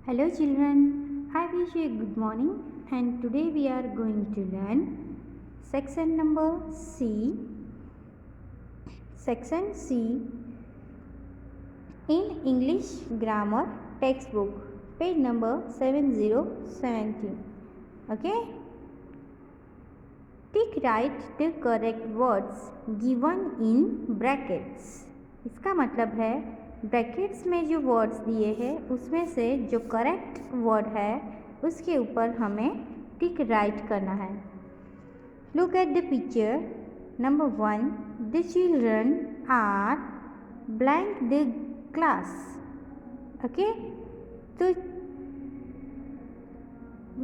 Hello children, I wish you a good morning and today we are going to learn section number C. Section C in English Grammar textbook, page number 7017. Okay? Tick right the correct words given in brackets. इसका मतलब है brackets में जो words दिए हैं उसमें से जो करेक्ट वर्ड है उसके ऊपर हमें टिक राइट करना है. Look at the picture. Number 1, the children are blank the class. Okay, तो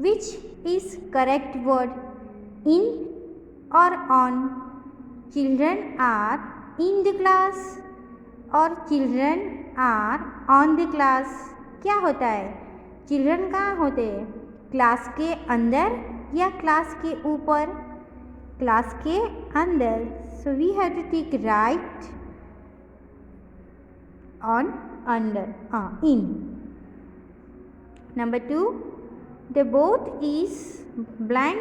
which is correct word, in or on? Children are in the class or children are on the class. क्या होता है? Children कहाँ होते हैं? Class के अंदर या क्लास के ऊपर? क्लास के अंदर. So we have to tick right on under in. Number 2, the boat is blank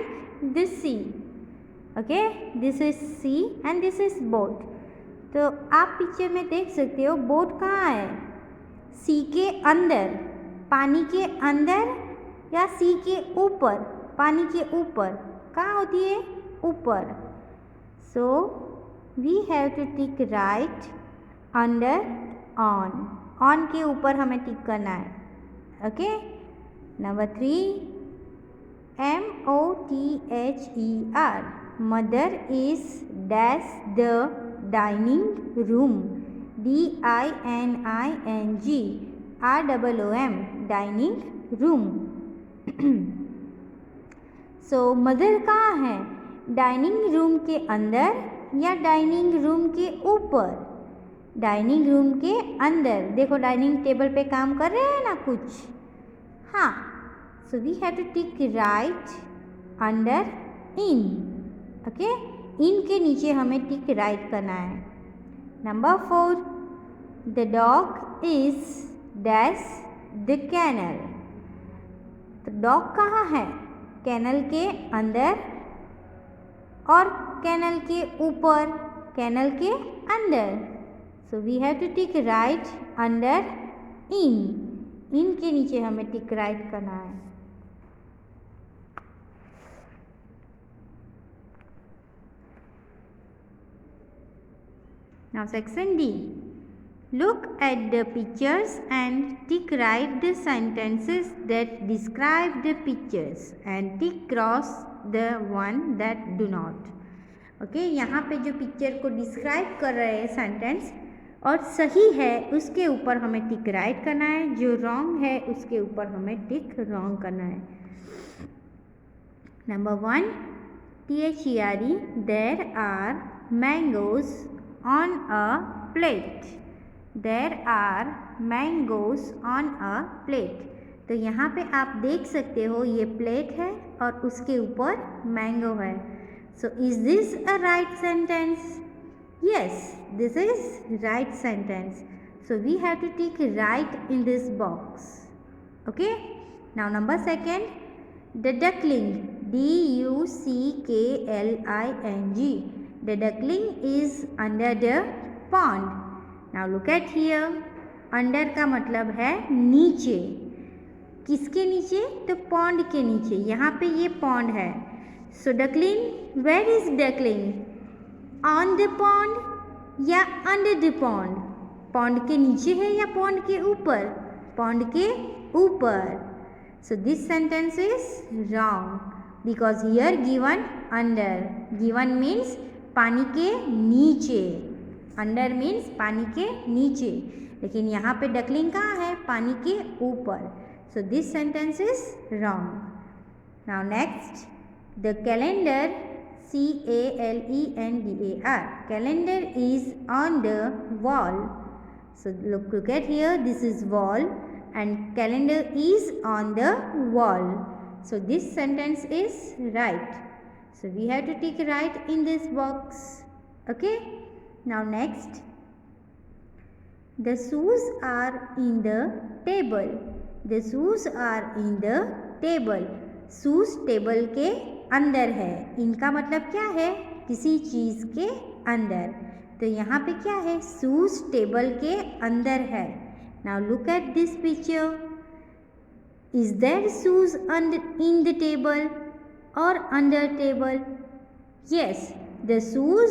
the sea. Okay, this is sea and this is boat. तो आप पिक्चर में देख सकते हो बोट कहाँ है? सी के अंदर, पानी के अंदर या सी के ऊपर? पानी के ऊपर. कहाँ होती है? ऊपर. So we have to tick right under on. On के ऊपर हमें टिक करना है. Okay. Number 3, MOTHER. Mother is dash the dining room. DINING ROOM dining room. So mother कहाँ है? डाइनिंग रूम के अंदर या डाइनिंग रूम के ऊपर? डाइनिंग रूम के अंदर. देखो डाइनिंग टेबल पे काम कर रहे हैं ना कुछ. हाँ, so we have to tick right under in. Okay, in के नीचे हमें टिक राइट करना है. Number 4, the dog is dash the kennel. तो डॉग कहाँ है? कैनल के अंदर और कैनल के ऊपर? कैनल के अंदर. So we have to tick right under in. In के नीचे हमें टिक राइट करना है. Now section D. Look at the pictures and tick right the sentences that describe the pictures and tick cross the one that do not. Okay, यहाँ पे जो picture को describe कर रहे हैं सेंटेंस और सही है उसके ऊपर हमें टिक राइट करना है. जो रॉन्ग है उसके ऊपर हमें टिक रॉन्ग करना है. Number 1, THERE. There are mangoes on a plate. There are mangoes on a plate. तो यहाँ पे आप देख सकते हो ये प्लेट है और उसके ऊपर मैंगो है. So is this a right sentence? Yes, this is right sentence. So we have to tick right in this box. Okay. Now number 2, the duckling. DUCKLING. The duckling is under the pond. Now look at here. Under का मतलब है नीचे. किसके नीचे? तो pond के नीचे. यहाँ पे ये pond है. So duckling, where is duckling? On the pond या under the pond? pond के नीचे है या pond के ऊपर? pond के ऊपर. So this sentence is wrong because here given under. Given means पानी के नीचे. अंडर मीन्स पानी के नीचे. लेकिन यहाँ पे डकलिंग कहाँ है? पानी के ऊपर. So this sentence is wrong. Now next, the calendar. CALENDAR. Calendar is on the wall. So look at here, this is wall and calendar is on the wall. So this sentence is right. So we have to tick right in this box. Okay. Now next, the shoes are in the table. The shoes are in the table. Shoes table के अंदर है। इनका मतलब क्या है? किसी चीज़ के अंदर। तो यहाँ पे क्या है? शूज टेबल के अंदर है। Now look at this picture. Is there shoes in the table or under table? Yes, the shoes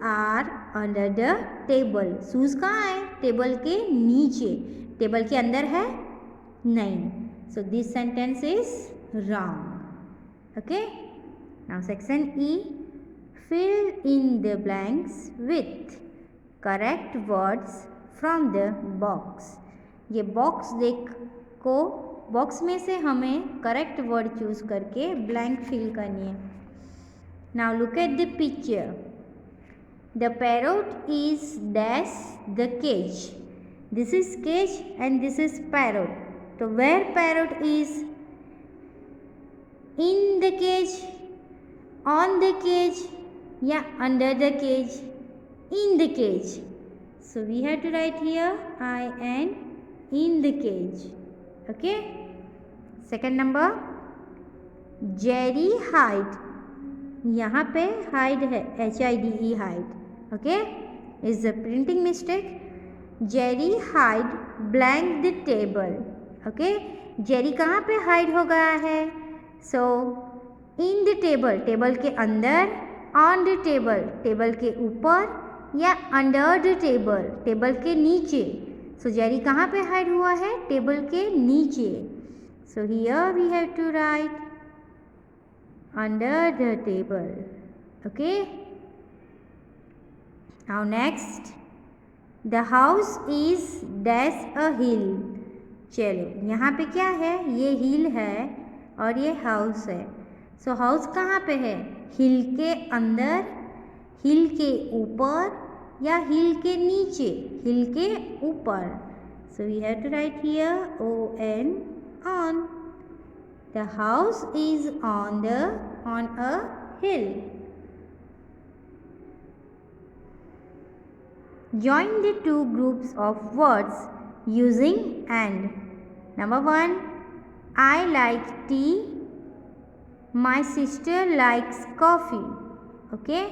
are under the table. Shoes कहाँ है? टेबल के नीचे। टेबल के अंदर है? नहीं। So this sentence is wrong. Okay, now section E, fill in the blanks with correct words from the box। ये box box में से हमें करेक्ट वर्ड चूज करके ब्लैंक फिल करनी है। Now look at the picture. The parrot is dash the cage. This is cage and this is parrot. तो where parrot is? In the cage, on the cage या under the cage? in the cage. So we have to write here I N in the cage. Okay. Second number, Jerry hide. यहाँ पे hide है, HIDE hide. Okay. Is the printing mistake? Jerry hide blank the table. Okay. Jerry कहाँ पे hide हो गया है? So in the table, table के अंदर, on the table, टेबल के ऊपर या अंडर द टेबल, टेबल के नीचे। सो जेरी कहाँ पे हाइड हुआ है? टेबल के नीचे। So here we have to write under the table. Okay, now next, the house is dash a hill. चलो यहाँ पे क्या है? ये हिल है और ये हाउस है। सो हाउस कहाँ पे है? हिल के अंदर, हिल के ऊपर या हिल के नीचे? हिल के ऊपर। So we have to write here ON, on. The house is on a hill. Join the two groups of words using and. Number 1, I like tea. My sister likes coffee. Okay,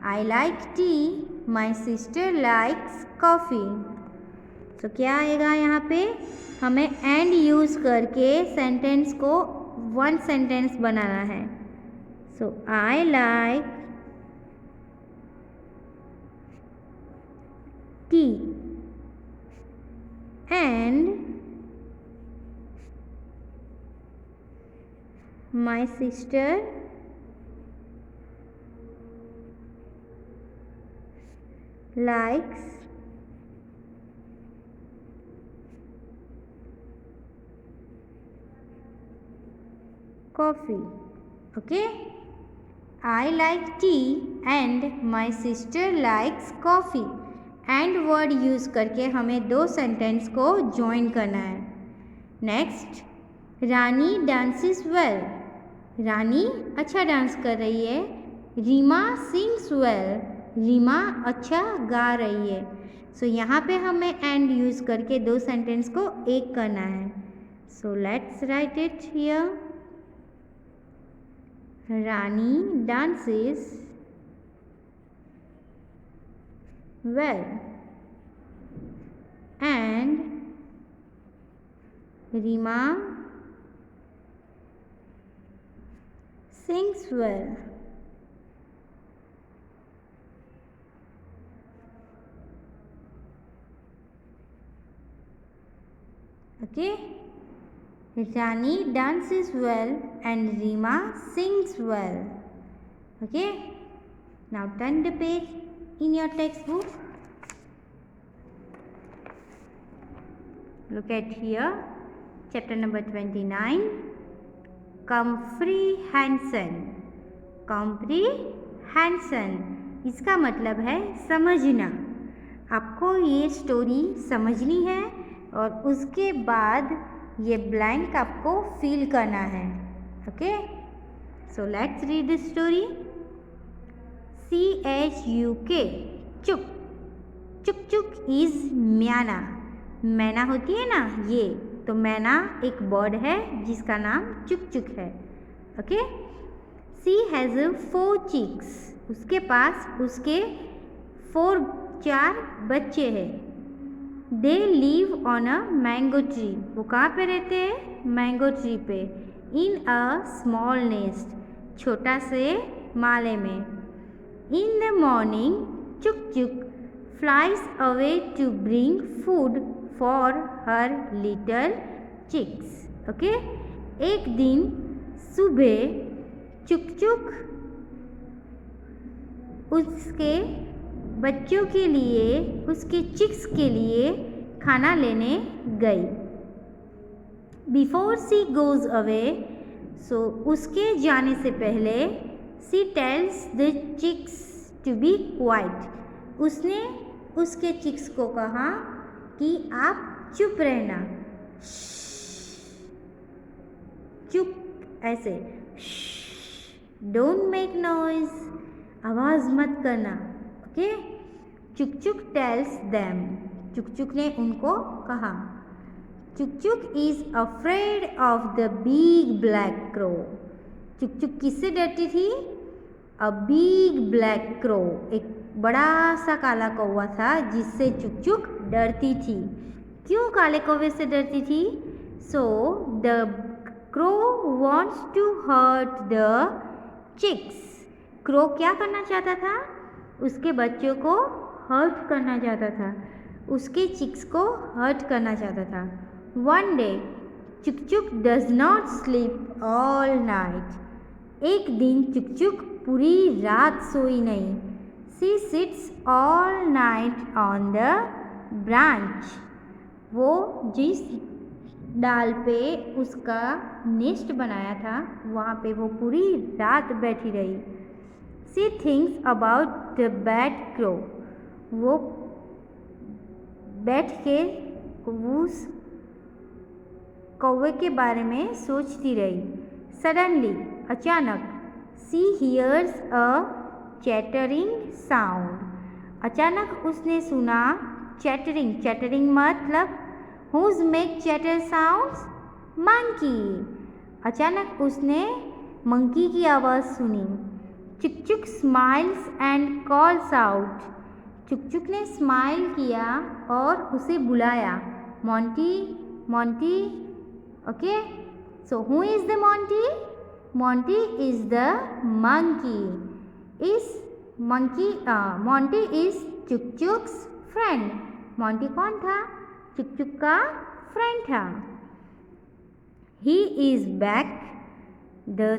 I like tea. My sister likes coffee. तो क्या आएगा यहाँ पे? हमें and use करके sentence को one sentence बनाना है। सो I like tea and my sister likes coffee. Okay, I like tea and my sister likes coffee. And word use करके हमें दो सेंटेंस को ज्वाइन करना है। नेक्स्ट, रानी डांसेस वेल। रानी अच्छा डांस कर रही है। Reema sings well. रीमा अच्छा गा रही है। सो यहाँ पे हमें एंड यूज करके दो सेंटेंस को एक करना है। So let's write it here. Rani dances well and Rima sings well. Okay, Rani dances well and Rima sings well. Okay, now turn the page in your textbook. Look at here, chapter number 29, comprehension. comprehension इसका मतलब है समझना। आपको ये story समझनी है और उसके बाद ये ब्लैंक आपको फिल करना है। Okay, so let's read the story. CHUK, चुक। चुक चुक इज म्याना। मैना होती है ना ये, तो मैना एक बर्ड है जिसका नाम चुक चुक है। ओके, सी हैज़ 4 चिक्स, उसके पास उसके 4 बच्चे हैं। They live on a mango tree, वो कहाँ पे रहते हैं? मैंगो ट्री पे। इन अ स्मॉल नेस्ट, छोटा से माले में। In the morning Chuk Chuk flies away to bring food for her little chicks. Okay, एक दिन सुबह चुक चुक उसके बच्चों के लिए, उसके चिक्स के लिए खाना लेने गई। Before she goes away, so उसके जाने से पहले, she tells the chicks to be quiet, उसने उसके चिक्स को कहा कि आप चुप रहना, चुप, ऐसे, डोंट मेक नॉइज, आवाज़ मत करना। ओके, चुक चुक टेल्स देम, चुक चुक ने उनको कहा। चुक Chuk is afraid of the big black crow, चुक चुक किससे डरती थी? अ बिग ब्लैक क्रो, एक बड़ा सा काला कौवा था जिससे चुक चुक डरती थी। क्यों काले कौवे से डरती थी? So the crow wants to hurt the chicks, crow क्या करना चाहता था? उसके बच्चों को हर्ट करना चाहता था, उसके चिक्स को हर्ट करना चाहता था। One day Chuk Chuk does not sleep all night, एक दिन चुक चुक पूरी रात सोई नहीं। She sits all night on the branch, वो जिस डाल पे उसका नेस्ट बनाया था वहाँ पे वो पूरी रात बैठी रही। She thinks about the bad crow, वो बैठ के उस कौवे के बारे में सोचती रही। सडनली, अचानक, she hears a chattering sound, अचानक उसने सुना चैटरिंग, चैटरिंग मतलब who's make chatter sounds? Monkey. अचानक उसने मंकी की आवाज़ सुनी। चुक चुक स्माइल्स एंड कॉल्स आउट, चुक चुक ने स्माइल किया और उसे बुलाया, Monty Monty. Okay, so who is the Monty? Monty is the monkey. इस मोंटी इज़ चुक चुक्स फ्रेंड, मोंटी कौन था? चुक चुक का फ्रेंड था। He is back, the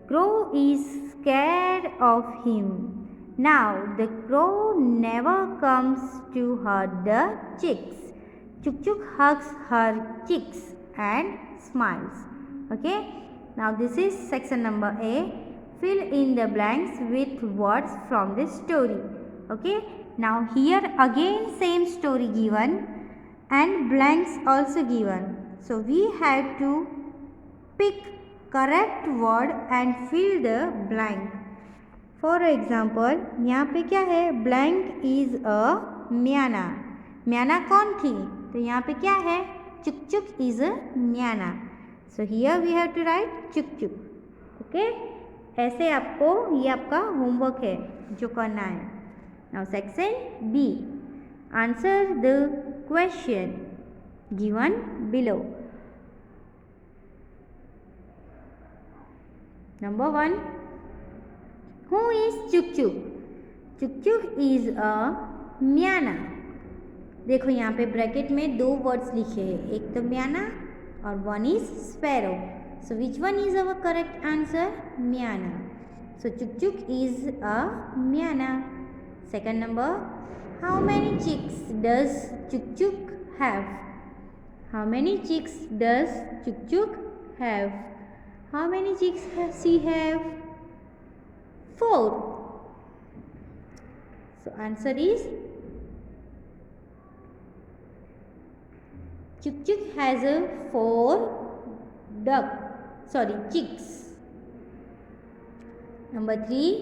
crow is scared of him. Now the crow never comes to hurt the chicks. Chuk Chuk hugs her chicks and smiles. Okay. Now this is section number A. Fill in the blanks with words from the story. Okay. Now here again same story given and blanks also given. So we have to pick correct word and fill the blank. For example, यहाँ पे क्या है? Blank is a म्याना, म्याना कौन थी? तो यहाँ पे क्या है? चुक चुक is a Myana. So here we have to write चुक चुक. Okay? ऐसे आपको, ये आपका होमवर्क है जो करना है. Now section B. Answer the question given below. Number 1. Who is Chuk Chuk? Chuk Chuk is a म्याना. देखो यहाँ पे ब्रैकेट में 2 वर्ड्स लिखे हैं, एक तो म्याना और one is sparrow. So which one is our correct answer? Myna. So Chuk Chuk is a myna. Second number, how many chicks does Chuk Chuk have? How many chicks does Chuk Chuk have? How many chicks does she have? 4. So answer is Chuk Chuk has 4 chicks. Number 3.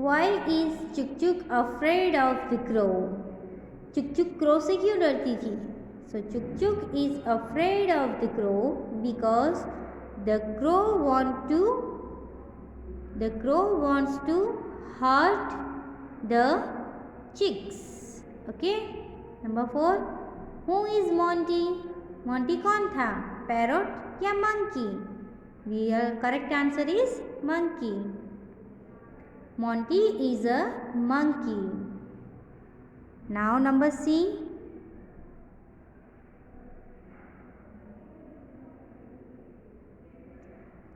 Why is Chuk Chuk afraid of the crow? Chuk Chuk crow से क्यों डरती थी? So Chuk Chuk is afraid of the crow because the crow wants to hurt the chicks. Okay. Number 4. Who is Monty? Monty कौन था? Parrot या monkey? Real correct answer is monkey. Monty is a monkey. Now number C.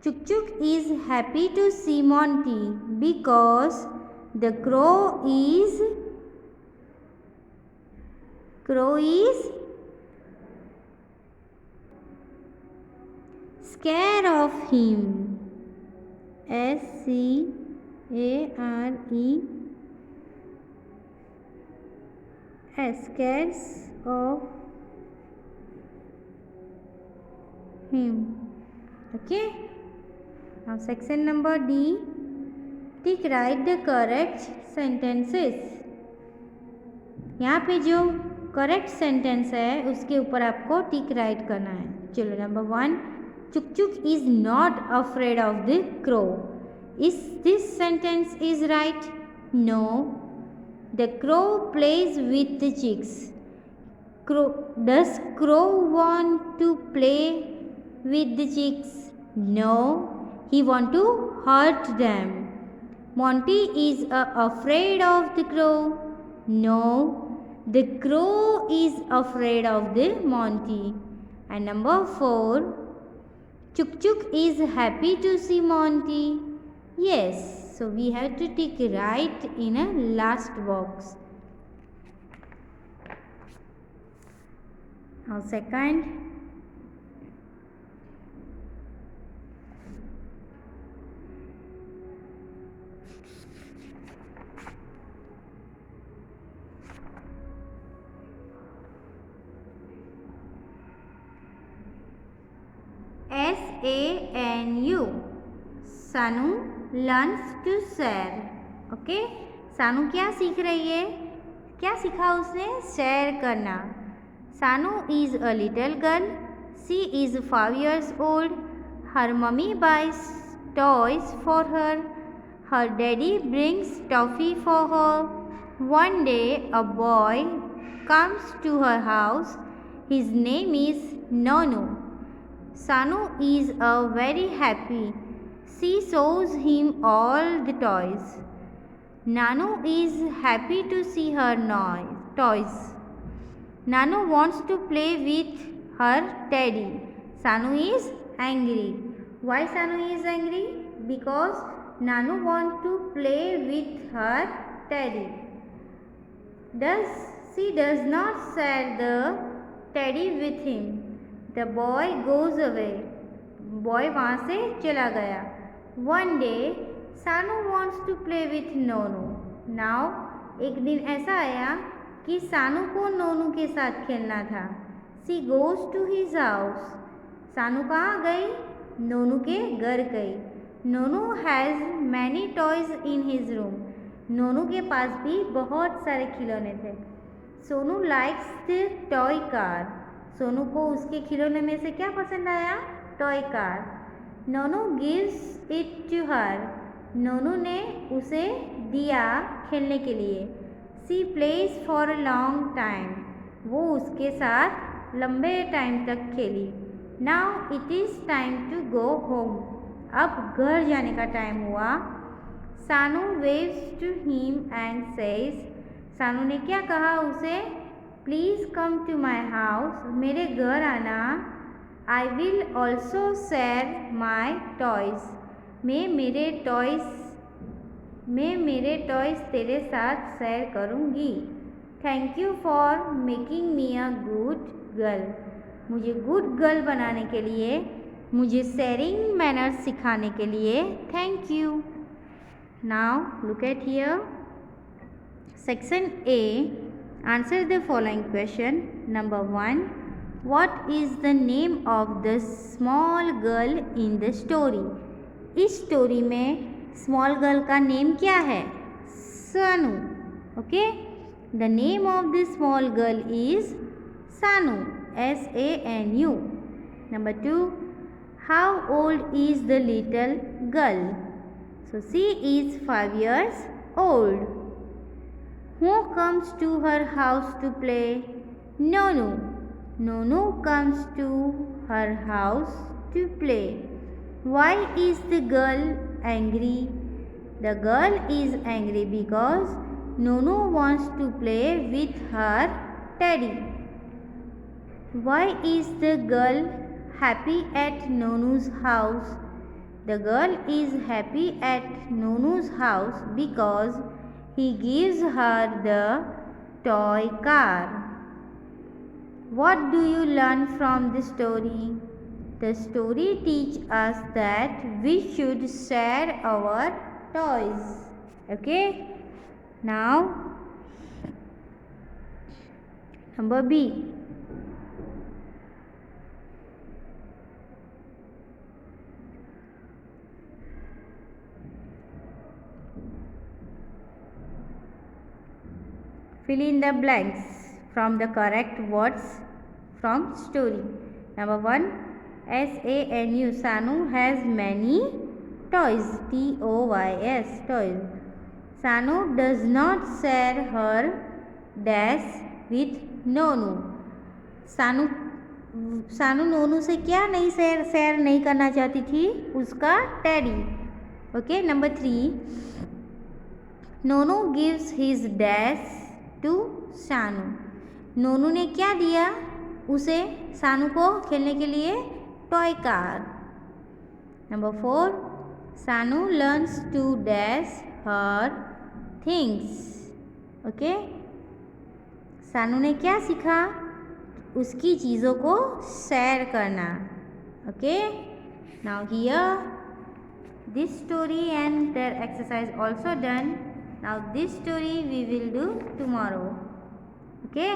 Chuk Chuk is happy to see Monty because the crow is scared of him. Scared of him. Okay. Now section number D. Tick write the correct sentences. यहाँ पे जो correct sentence है उसके ऊपर आपको टिक right करना है. चलो number 1. Chuk Chuk is not afraid of the crow. Is this sentence is right? No. The crow plays with the chicks. Does crow want to play with the chicks? No. He want to hurt them. Monty is afraid of the crow. No. The crow is afraid of the Monty. And number 4. Chuk Chuk is happy to see Monty. Yes. So we have to tick right in a last box. Now second. SANU. सानू learns to share. Okay. सानू क्या सीख रही है? क्या सीखा उसने? Share करना. सानू is a little girl. She is 5 years old. Her mummy buys toys for her. Her daddy brings toffee for her. One day a boy comes to her house. His name is Nonu. Sanu is very happy. She shows him all the toys. Nanu is happy to see her toys. Nanu wants to play with her teddy. Sanu is angry. Why Sanu is angry? Because Nanu wants to play with her teddy. She does not share the teddy with him. The boy goes away. Boy वहाँ से चला गया. One day, Sanu wants to play with Nonu. Now, एक दिन ऐसा आया कि सानू को नोनू के साथ खेलना था. She goes to his house. सानू कहाँ गई? नोनू के घर गई. नोनू has many toys in his room. नोनू के पास भी बहुत सारे खिलौने थे. Sonu likes the toy car. Sonu को उसके खिलौने में से क्या पसंद आया? Toy car. Nonu gives it to her. Nonu ने उसे दिया खेलने के लिए. She plays for a long time. वो उसके साथ लंबे टाइम तक खेली. Now it is time to go home. अब घर जाने का टाइम हुआ. सानू waves to him and says. सानू ने क्या कहा उसे? Please come to my house. मेरे घर आना. I will also share my toys. मैं मेरे टॉयज तेरे साथ शेयर करूँगी. Thank you for making me a good girl. मुझे गुड गर्ल बनाने के लिए, मुझे शेयरिंग मैनर्स सिखाने के लिए thank you. Now look eight here. Section A. Answer the following question. Number 1. What is the name of the small girl in the story? इस story में स्मॉल गर्ल का नेम क्या है? सानू. Okay. The name of the small girl is सानू. SANU. Number 2, how old is the little girl? So she is 5 years old. Who comes to her house to play? Nonu. Nonu comes to her house to play. Why is the girl angry? The girl is angry because Nonu wants to play with her teddy. Why is the girl happy at Nonu's house? The girl is happy at Nonu's house because he gives her the toy car. What do you learn from the story? The story teaches us that we should share our toys. Okay? Now, number B. Fill in the blanks from the correct words from story. Number 1, SANU. Sanu has many toys. TOYS, toys. Sanu does not share her dash with Nonu. सानू नोनू से क्या नहीं share नहीं करना चाहती थी? उसका teddy. Okay. Number 3, Nonu gives his dash to Sanu. Nonu ने क्या दिया उसे, सानू को खेलने के लिए? Toy car. Number 4, Sanu learns to dash her things. Okay. Sanu ने क्या सीखा? उसकी चीज़ों को शेयर करना. Okay. Now here this story and their exercise also done. Now this story we will do tomorrow. Okay.